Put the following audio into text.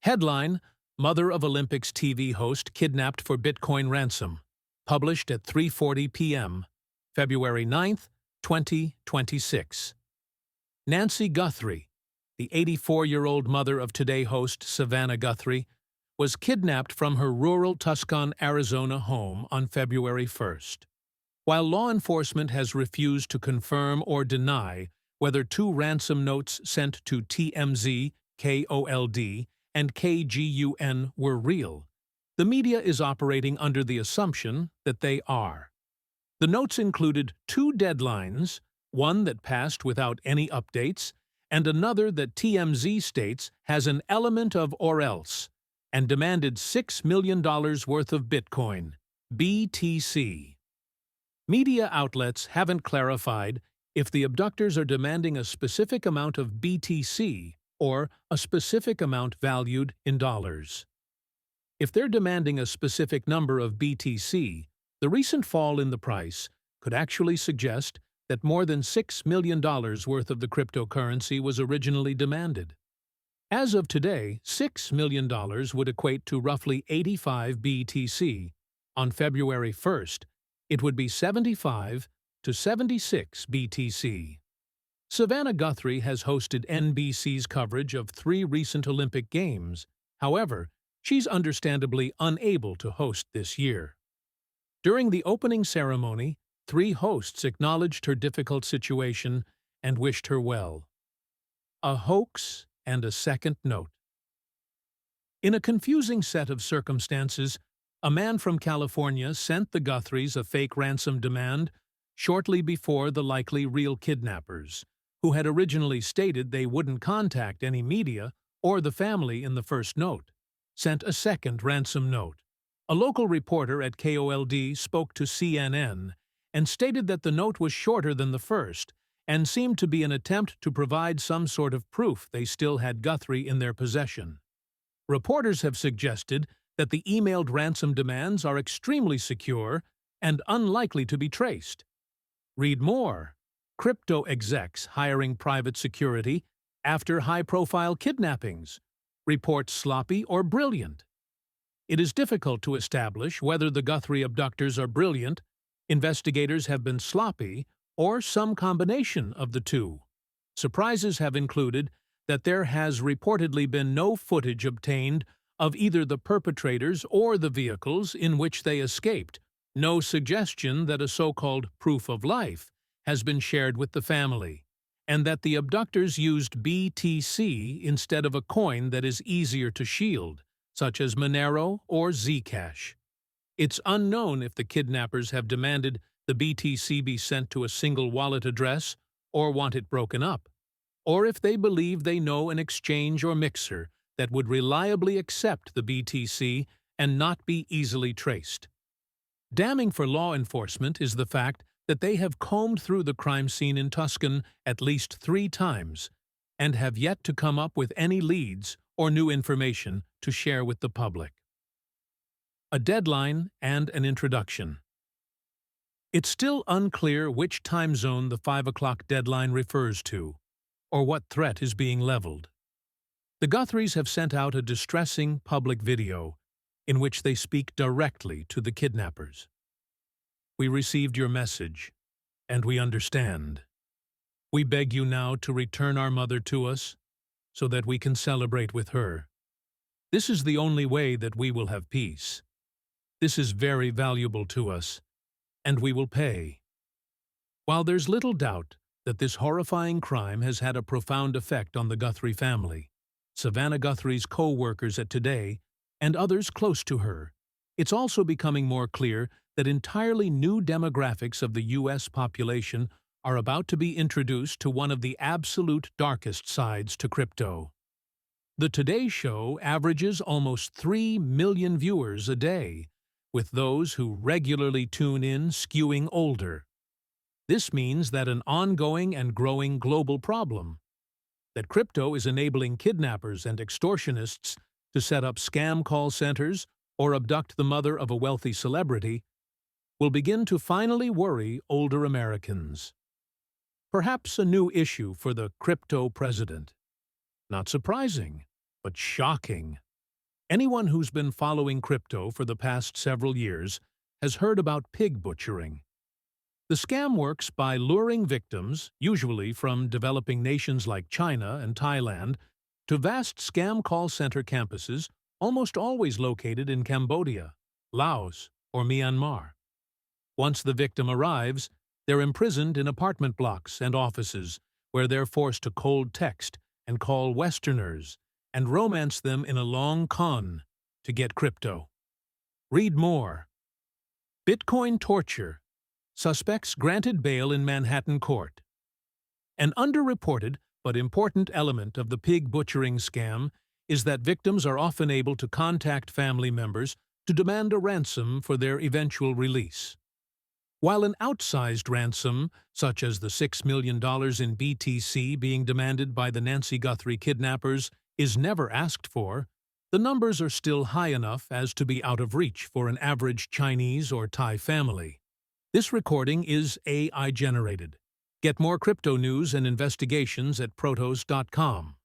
Headline: Mother of Olympics TV host kidnapped for Bitcoin ransom. Published at 3:40 p.m., February 9th, 2026. Nancy Guthrie, the 84-year-old mother of Today host Savannah Guthrie, was kidnapped from her rural Tucson, Arizona home on February 1st. While law enforcement has refused to confirm or deny whether two ransom notes sent to TMZ, KOLD, and KGUN were real, the media is operating under the assumption that they are. The notes included two deadlines, one that passed without any updates, and another that TMZ states has an element of or else, and demanded $6 million worth of Bitcoin, BTC. Media outlets haven't clarified if the abductors are demanding a specific amount of BTC or a specific amount valued in dollars. If they're demanding a specific number of BTC, the recent fall in the price could actually suggest that more than $6 million worth of the cryptocurrency was originally demanded. As of today, $6 million would equate to roughly 85 BTC. On February 1st, it would be 75 to 76 BTC. Savannah Guthrie has hosted NBC's coverage of 3 recent Olympic Games. However, she's understandably unable to host this year. During the opening ceremony, 3 hosts acknowledged her difficult situation and wished her well. A hoax and a second note. In a confusing set of circumstances, a man from California sent the Guthries a fake ransom demand shortly before the likely real kidnappers, who had originally stated they wouldn't contact any media or the family in the first note, sent a second ransom note. A local reporter at KOLD spoke to CNN and stated that the note was shorter than the first and seemed to be an attempt to provide some sort of proof they still had Guthrie in their possession. Reporters have suggested that the emailed ransom demands are extremely secure and unlikely to be traced. Read more: Crypto execs hiring private security after high-profile kidnappings. Reports sloppy or brilliant. It is difficult to establish whether the Guthrie abductors are brilliant, investigators have been sloppy, or some combination of the two. Surprises have included that there has reportedly been no footage obtained of either the perpetrators or the vehicles in which they escaped, no suggestion that a so-called proof of life has been shared with the family, and that the abductors used BTC instead of a coin that is easier to shield, such as Monero or Zcash. It's unknown if the kidnappers have demanded the BTC be sent to a single wallet address or want it broken up, or if they believe they know an exchange or mixer that would reliably accept the BTC and not be easily traced. Damning for law enforcement is the fact that they have combed through the crime scene in Tucson at least 3 times and have yet to come up with any leads or new information to share with the public. A deadline and an introduction. It's still unclear which time zone the 5 o'clock deadline refers to, or what threat is being leveled. The Guthries have sent out a distressing public video in which they speak directly to the kidnappers. We received your message, and we understand. We beg you now to return our mother to us so that we can celebrate with her. This is the only way that we will have peace. This is very valuable to us, and we will pay. While there's little doubt that this horrifying crime has had a profound effect on the Guthrie family, Savannah Guthrie's co-workers at Today, and others close to her, it's also becoming more clear that entirely new demographics of the U.S. population are about to be introduced to one of the absolute darkest sides to crypto. The Today Show averages almost 3 million viewers a day, with those who regularly tune in skewing older. This means that an ongoing and growing global problem, that crypto is enabling kidnappers and extortionists to set up scam call centers or abduct the mother of a wealthy celebrity, will begin to finally worry older Americans. Perhaps a new issue for the crypto president. Not surprising, but shocking. Anyone who's been following crypto for the past several years has heard about pig butchering. The scam works by luring victims, usually from developing nations like China and Thailand, to vast scam call center campuses, almost always located in Cambodia, Laos, or Myanmar. Once the victim arrives, they're imprisoned in apartment blocks and offices, where they're forced to cold text and call Westerners and romance them in a long con to get crypto. Read more. Bitcoin torture. Suspects granted bail in Manhattan court. An underreported but important element of the pig butchering scam is that victims are often able to contact family members to demand a ransom for their eventual release. While an outsized ransom, such as the $6 million in BTC being demanded by the Nancy Guthrie kidnappers, is never asked for, the numbers are still high enough as to be out of reach for an average Chinese or Thai family. This recording is AI-generated. Get more crypto news and investigations at protos.com.